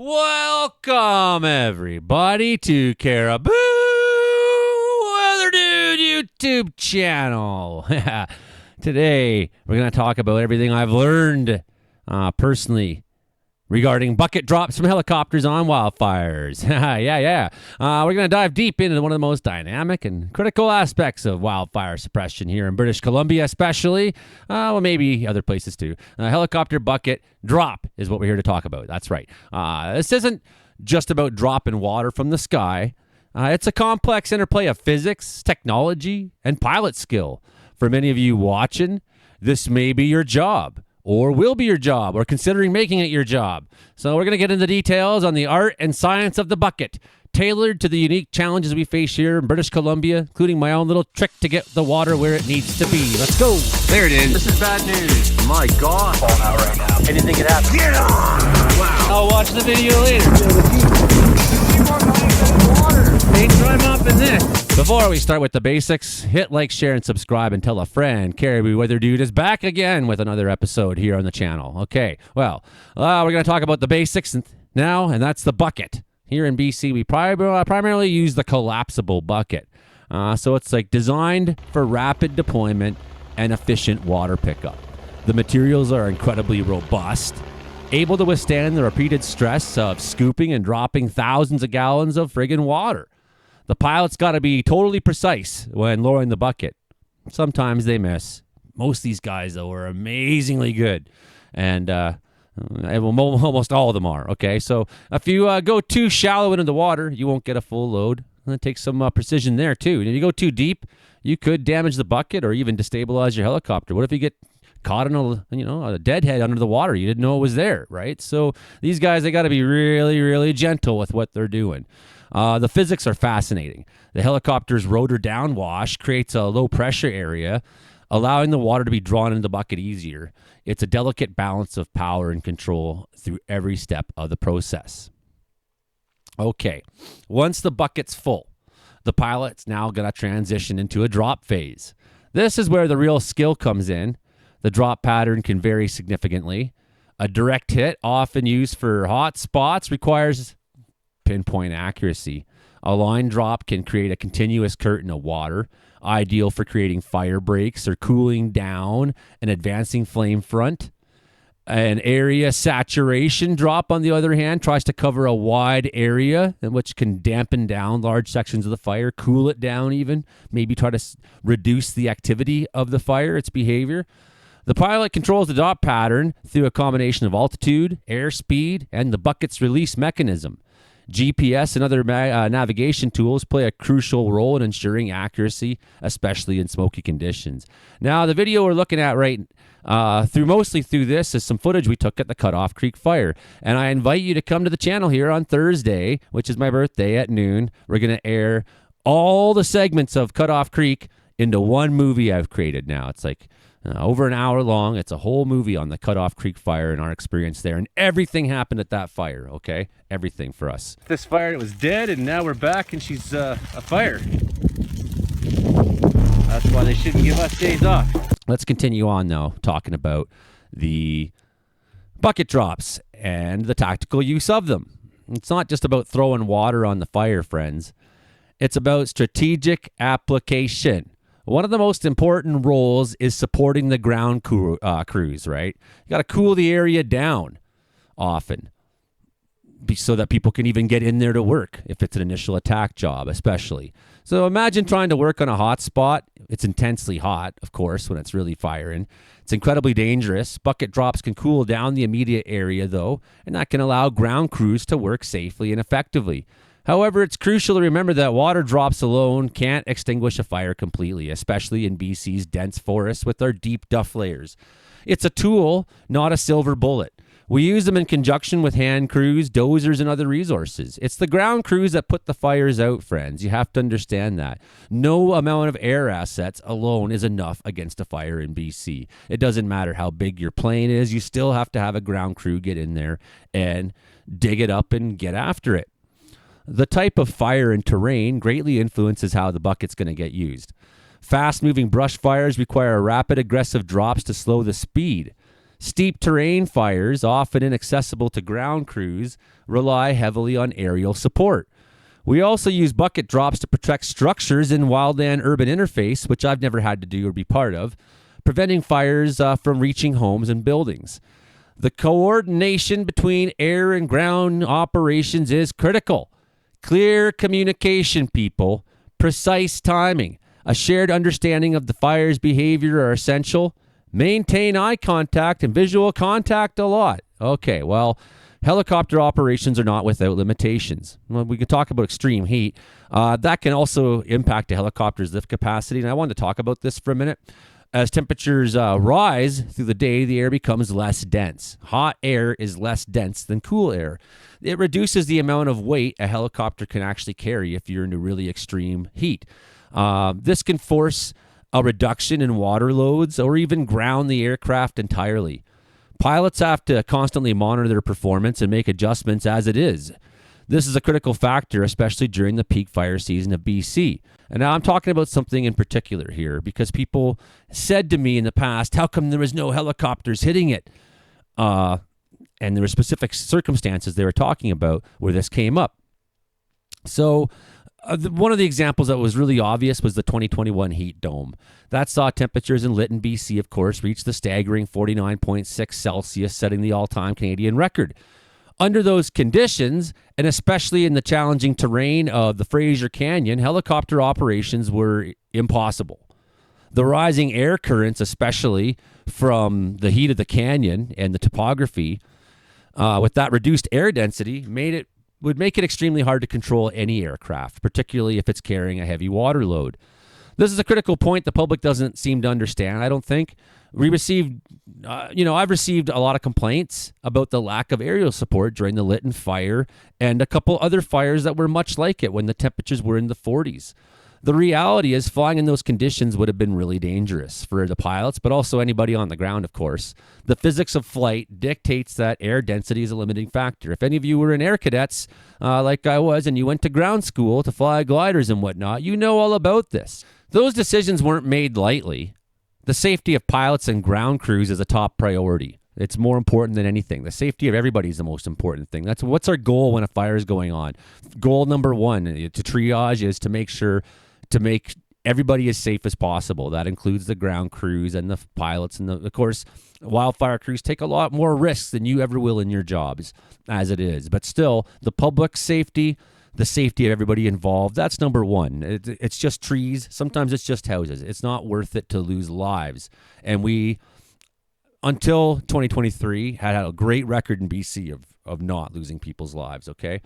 Welcome, everybody, to Caribou Weather Dude YouTube channel. Today, we're going to talk about everything I've learned personally regarding bucket drops from helicopters on wildfires. We're going to dive deep into one of the most dynamic and critical aspects of wildfire suppression here in British Columbia, especially. Maybe other places too. Helicopter bucket drop is what we're here to talk about. That's right. This isn't just about dropping water from the sky. It's a complex interplay of physics, technology, and pilot skill. For many of you watching, this may be your job, or will be your job, or considering making it your job. So we're going to get into details on the art and science of the bucket, tailored to the unique challenges we face here in British Columbia, including my own little trick to get the water where it needs to be. Let's go. There it is. This is bad news. My God. Falling out right now. Anything could happen. Get on! Wow. I'll watch the video later. Ain't trying up in this. Before we start with the basics, hit like, share, and subscribe and tell a friend. Caribou Weather Dude is back again with another episode here on the channel. Okay, well, we're going to talk about the basics now, and that's the bucket. Here in BC, we primarily use the collapsible bucket. So it's like designed for rapid deployment and efficient water pickup. The materials are incredibly robust, able to withstand the repeated stress of scooping and dropping thousands of gallons of friggin' water. The pilot's got to be totally precise when lowering the bucket. Sometimes they miss. Most of these guys, though, are amazingly good. And almost all of them are, okay? So if you go too shallow into the water, you won't get a full load. And it takes some precision there, too. And if you go too deep, you could damage the bucket or even destabilize your helicopter. What if you get caught in a deadhead under the water? You didn't know it was there, right? So these guys, they got to be really, really gentle with what they're doing. The physics are fascinating. The helicopter's rotor downwash creates a low pressure area, allowing the water to be drawn into the bucket easier. It's a delicate balance of power and control through every step of the process. Okay, once the bucket's full, the pilot's now going to transition into a drop phase. This is where the real skill comes in. The drop pattern can vary significantly. A direct hit, often used for hot spots, requires pinpoint accuracy. A line drop can create a continuous curtain of water, ideal for creating fire breaks or cooling down an advancing flame front. An area saturation drop, on the other hand, tries to cover a wide area, which can dampen down large sections of the fire, cool it down even, maybe try to reduce the activity of the fire, its behavior. The pilot controls the drop pattern through a combination of altitude, airspeed, and the bucket's release mechanism. GPS and other navigation tools play a crucial role in ensuring accuracy, especially in smoky conditions. Now, the video we're looking at mostly through this is some footage we took at the Cutoff Creek fire. And I invite you to come to the channel here on Thursday, which is my birthday, at noon. We're going to air all the segments of Cutoff Creek into one movie I've created now. It's like over an hour long. It's a whole movie on the Cutoff Creek fire and our experience there. And everything happened at that fire, okay? Everything for us. This fire, it was dead, and now we're back, and she's afire. That's why they shouldn't give us days off. Let's continue on now, talking about the bucket drops and the tactical use of them. It's not just about throwing water on the fire, friends. It's about strategic application. One of the most important roles is supporting the ground crews, right? You got to cool the area down often so that people can even get in there to work if it's an initial attack job, especially. So imagine trying to work on a hot spot. It's intensely hot, of course, when it's really firing. It's incredibly dangerous. Bucket drops can cool down the immediate area, though, and that can allow ground crews to work safely and effectively. However, it's crucial to remember that water drops alone can't extinguish a fire completely, especially in BC's dense forests with our deep duff layers. It's a tool, not a silver bullet. We use them in conjunction with hand crews, dozers, and other resources. It's the ground crews that put the fires out, friends. You have to understand that. No amount of air assets alone is enough against a fire in BC. It doesn't matter how big your plane is. You still have to have a ground crew get in there and dig it up and get after it. The type of fire and terrain greatly influences how the bucket's going to get used. Fast-moving brush fires require rapid, aggressive drops to slow the speed. Steep terrain fires, often inaccessible to ground crews, rely heavily on aerial support. We also use bucket drops to protect structures in wildland-urban interface, which I've never had to do or be part of, preventing fires from reaching homes and buildings. The coordination between air and ground operations is critical. Clear communication, people, precise timing, a shared understanding of the fire's behavior are essential. Maintain eye contact and visual contact a lot. Okay, well, helicopter operations are not without limitations. Well, we could talk about extreme heat. That can also impact a helicopter's lift capacity, and I wanted to talk about this for a minute. As temperatures rise through the day, the air becomes less dense. Hot air is less dense than cool air. It reduces the amount of weight a helicopter can actually carry if you're into really extreme heat. This can force a reduction in water loads or even ground the aircraft entirely. Pilots have to constantly monitor their performance and make adjustments as it is. This is a critical factor, especially during the peak fire season of BC. And now I'm talking about something in particular here because people said to me in the past, how come there was no helicopters hitting it? And there were specific circumstances they were talking about where this came up. So one of the examples that was really obvious was the 2021 heat dome. That saw temperatures in Lytton, BC, of course, reach the staggering 49.6 Celsius, setting the all-time Canadian record. Under those conditions, and especially in the challenging terrain of the Fraser Canyon, helicopter operations were impossible. The rising air currents, especially from the heat of the canyon and the topography, with that reduced air density, would make it extremely hard to control any aircraft, particularly if it's carrying a heavy water load. This is a critical point the public doesn't seem to understand, I don't think. I've received a lot of complaints about the lack of aerial support during the Lytton fire and a couple other fires that were much like it when the temperatures were in the 40s. The reality is flying in those conditions would have been really dangerous for the pilots, but also anybody on the ground, of course. The physics of flight dictates that air density is a limiting factor. If any of you were in air cadets, like I was, and you went to ground school to fly gliders and whatnot, you know all about this. Those decisions weren't made lightly. The safety of pilots and ground crews is a top priority. It's more important than anything. The safety of everybody is the most important thing. That's what's our goal when a fire is going on. Goal number one to triage is to make everybody as safe as possible. That includes the ground crews and the pilots. And of course, wildfire crews take a lot more risks than you ever will in your jobs as it is. But still, the public safety, the safety of everybody involved, that's number one. It's just trees. Sometimes it's just houses. It's not worth it to lose lives. And we, until 2023, had a great record in BC of not losing people's lives, okay?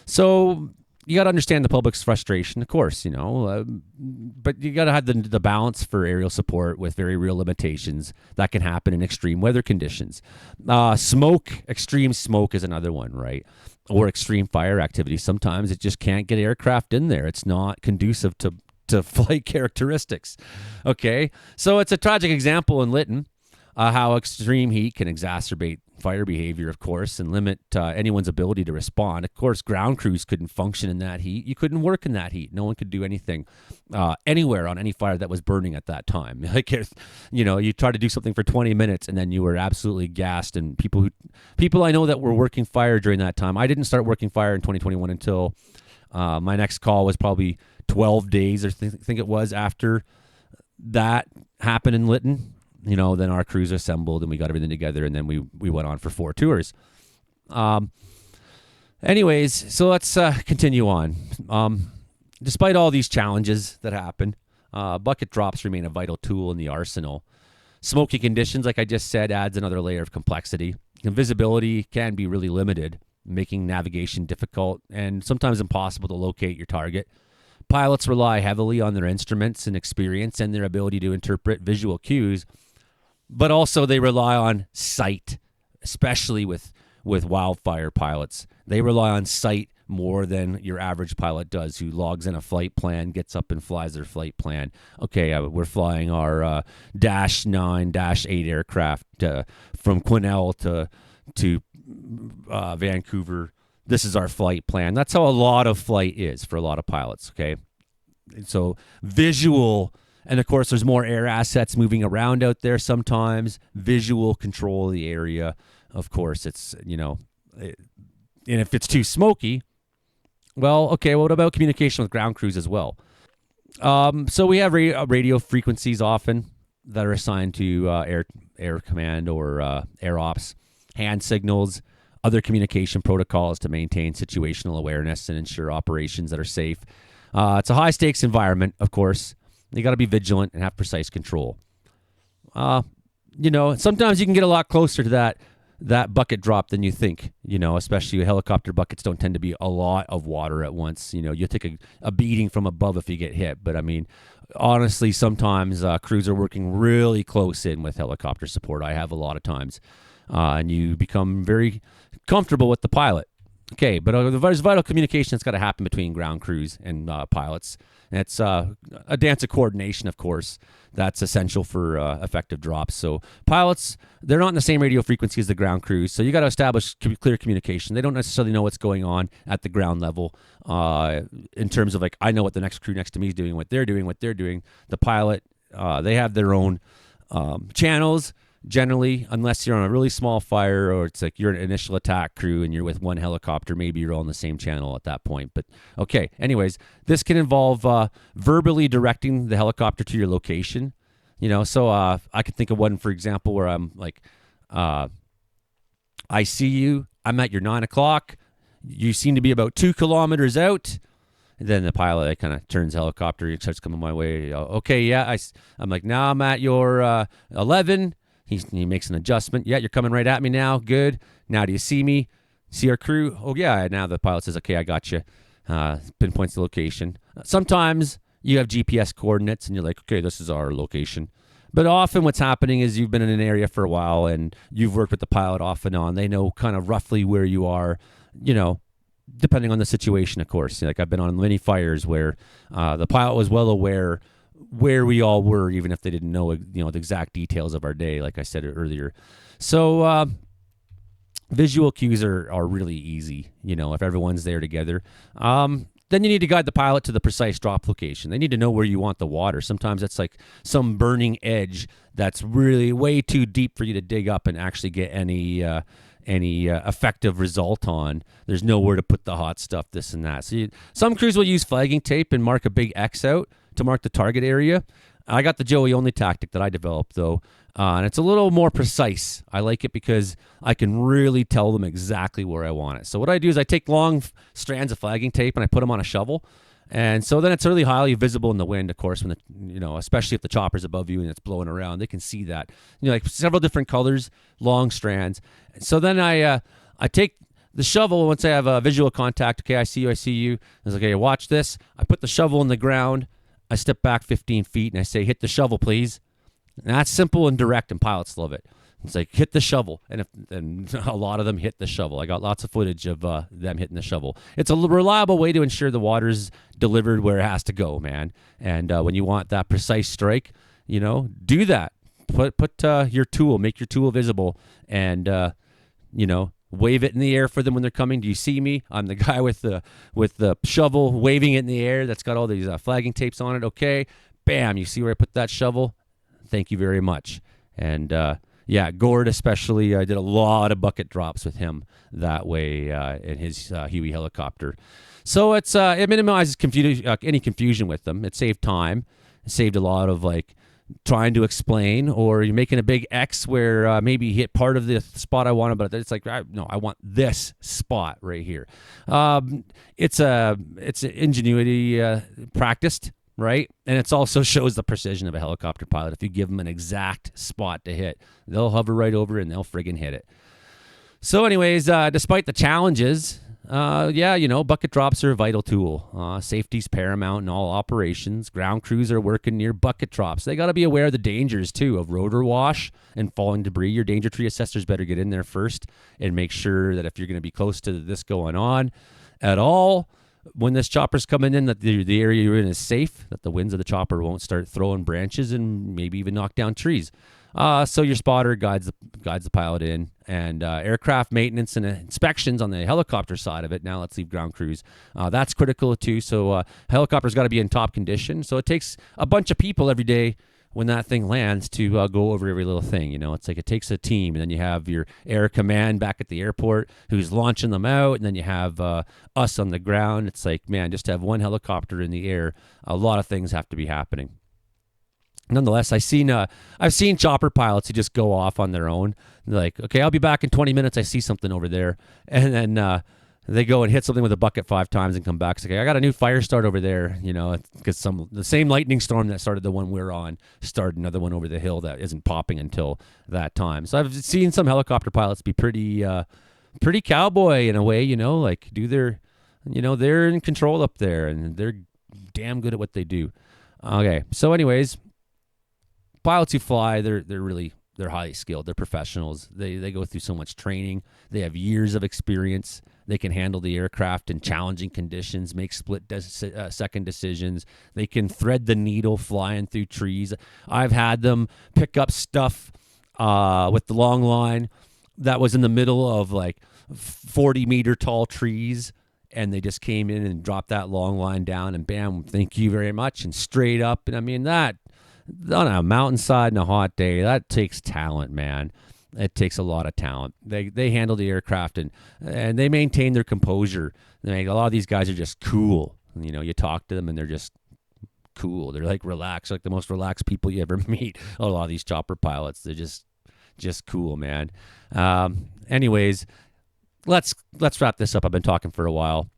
So you got to understand the public's frustration, of course, but you got to have the balance for aerial support with very real limitations that can happen in extreme weather conditions. Extreme smoke is another one, right? Or extreme fire activity. Sometimes it just can't get aircraft in there. It's not conducive to flight characteristics. Okay, so it's a tragic example in Lytton, how extreme heat can exacerbate fire behavior, of course, and limit anyone's ability to respond. Of course, ground crews couldn't function in that heat. You couldn't work in that heat. No one could do anything anywhere on any fire that was burning at that time. Like, you try to do something for 20 minutes and then you were absolutely gassed. And people I know that were working fire during that time. I didn't start working fire in 2021 until my next call was probably 12 days or think it was after that happened in Lytton. Then our crews assembled and we got everything together, and then we went on for 4 tours. Anyways, so let's continue on. Despite all these challenges that happen, bucket drops remain a vital tool in the arsenal. Smoky conditions, like I just said, adds another layer of complexity. And visibility can be really limited, making navigation difficult and sometimes impossible to locate your target. Pilots rely heavily on their instruments and experience and their ability to interpret visual cues, but also they rely on sight, especially with wildfire pilots. They rely on sight more than your average pilot does, who logs in a flight plan, gets up and flies their flight plan. Okay, we're flying our Dash 9, Dash 8 aircraft from Quesnel to Vancouver. This is our flight plan. That's how a lot of flight is for a lot of pilots, okay? So visual And of course, there's more air assets moving around out there sometimes. Visual control of the area. Of course, it's, and if it's too smoky, well, okay, what about communication with ground crews as well? So we have radio frequencies often that are assigned to air command or air ops, hand signals, other communication protocols to maintain situational awareness and ensure operations that are safe. It's a high stakes environment, of course. You got to be vigilant and have precise control. Sometimes you can get a lot closer to that bucket drop than you think, especially helicopter buckets don't tend to be a lot of water at once. You'll take a beating from above if you get hit. But I mean, honestly, sometimes crews are working really close in with helicopter support. I have a lot of times. And you become very comfortable with the pilot. Okay, but there's vital communication that's got to happen between ground crews and pilots. And it's a dance of coordination, of course, that's essential for effective drops. So pilots, they're not in the same radio frequency as the ground crews, so you got to establish clear communication. They don't necessarily know what's going on at the ground level in terms of, like, I know what the next crew next to me is doing, what they're doing. The pilot, they have their own channels. Generally, unless you're on a really small fire or it's like you're an initial attack crew and you're with one helicopter, maybe you're all on the same channel at that point. But okay, anyways, this can involve verbally directing the helicopter to your location. So I could think of one, for example, where I'm like, I see you, I'm at your 9 o'clock. You seem to be about 2 kilometers out. And then the pilot kind of turns the helicopter, he starts coming my way. Okay, yeah, I'm like, now I'm at your 11. He makes an adjustment. Yeah, you're coming right at me now. Good. Now do you see me? See our crew? Oh, yeah. Now the pilot says, okay, I got you. Pinpoints the location. Sometimes you have GPS coordinates and you're like, okay, this is our location. But often what's happening is you've been in an area for a while and you've worked with the pilot off and on. They know kind of roughly where you are, depending on the situation, of course. Like I've been on many fires where the pilot was well aware where we all were, even if they didn't know, the exact details of our day, like I said earlier. So visual cues are really easy, if everyone's there together. Then you need to guide the pilot to the precise drop location. They need to know where you want the water. Sometimes it's like some burning edge that's really way too deep for you to dig up and actually get any effective result on. There's nowhere to put the hot stuff, this and that. So some crews will use flagging tape and mark a big X out to mark the target area. I got the Joey only tactic that I developed though, and it's a little more precise. I like it because I can really tell them exactly where I want it. So what I do is I take long strands of flagging tape and I put them on a shovel. And so then it's really highly visible in the wind, of course, when especially if the chopper's above you and it's blowing around, they can see that. Like several different colors, long strands. So then I take the shovel once I have a visual contact. Okay, I see you. I was like, okay, watch this. I put the shovel in the ground. I step back 15 feet and I say, hit the shovel, please. And that's simple and direct, and pilots love it. It's like, hit the shovel. And a lot of them hit the shovel. I got lots of footage of them hitting the shovel. It's a reliable way to ensure the water's delivered where it has to go, man. And when you want that precise strike, do that. Put your tool, make your tool visible, and, wave it in the air for them when they're coming. Do you see me? I'm the guy with the shovel waving it in the air. That's got all these flagging tapes on it. Okay, bam. You see where I put that shovel? Thank you very much. And Gord especially, I did a lot of bucket drops with him that way in his Huey helicopter. So it minimizes any confusion with them. It saved time. It saved a lot of trying to explain, or you're making a big X where maybe you hit part of the spot I wanted, but it's like, no, I want this spot right here. It's an ingenuity practiced, right? And it also shows the precision of a helicopter pilot. If you give them an exact spot to hit, they'll hover right over it and they'll friggin' hit it. So anyways, despite the challenges, bucket drops are a vital tool. Safety's paramount in all operations. Ground crews are working near bucket drops. They got to be aware of the dangers, too, of rotor wash and falling debris. Your danger tree assessors better get in there first and make sure that if you're going to be close to this going on at all, when this chopper's coming in, that the area you're in is safe, that the winds of the chopper won't start throwing branches and maybe even knock down trees. So your spotter guides the pilot in, and aircraft maintenance and inspections on the helicopter side of it. Now let's leave ground crews. That's critical too. So helicopter's got to be in top condition. So it takes a bunch of people every day when that thing lands to go over every little thing. It's like it takes a team, and then you have your air command back at the airport who's launching them out, and then you have us on the ground. It's like, man, just to have one helicopter in the air, a lot of things have to be happening. Nonetheless, I've seen chopper pilots who just go off on their own. They're like, okay, I'll be back in 20 minutes. I see something over there. And then they go and hit something with a bucket 5 times and come back. It's like, I got a new fire start over there, because the same lightning storm that started the one we're on started another one over the hill that isn't popping until that time. So I've seen some helicopter pilots be pretty cowboy in a way, like do their, they're in control up there and they're damn good at what they do. Okay, so anyways, pilots who fly, they're highly skilled. They're professionals. They go through so much training. They have years of experience. They can handle the aircraft in challenging conditions, make split-second decisions. They can thread the needle flying through trees. I've had them pick up stuff with the long line that was in the middle of like 40-meter tall trees, and they just came in and dropped that long line down, and bam, thank you very much, and straight up. And I mean, that on a mountainside in a hot day, that takes talent, man. It takes a lot of talent. They handle the aircraft and they maintain their composure. A lot of these guys are just cool. You talk to them and they're just cool. They're like relaxed, like the most relaxed people you ever meet. A lot of these chopper pilots, they're just cool, man. Anyways, let's wrap this up. I've been talking for a while.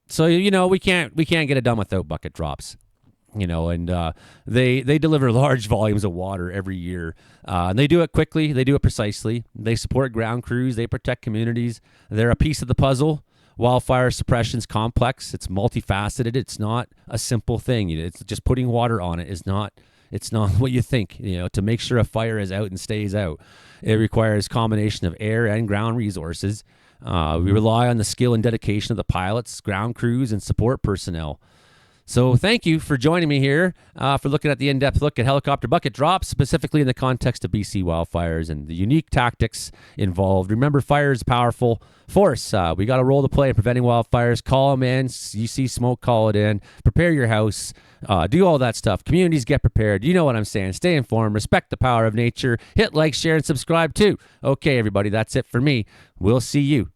So we can't get it done without bucket drops. And they deliver large volumes of water every year. And they do it quickly. They do it precisely. They support ground crews. They protect communities. They're a piece of the puzzle. Wildfire suppression's complex. It's multifaceted. It's not a simple thing. It's just putting water on it is not. It's not what you think. To make sure a fire is out and stays out, it requires a combination of air and ground resources. We rely on the skill and dedication of the pilots, ground crews, and support personnel. So thank you for joining me here for looking at the in-depth look at helicopter bucket drops, specifically in the context of BC wildfires and the unique tactics involved. Remember, fire is a powerful force. We got a role to play in preventing wildfires. Call them in. You see smoke, call it in. Prepare your house. Do all that stuff. Communities get prepared. You know what I'm saying. Stay informed. Respect the power of nature. Hit like, share, and subscribe too. Okay, everybody, that's it for me. We'll see you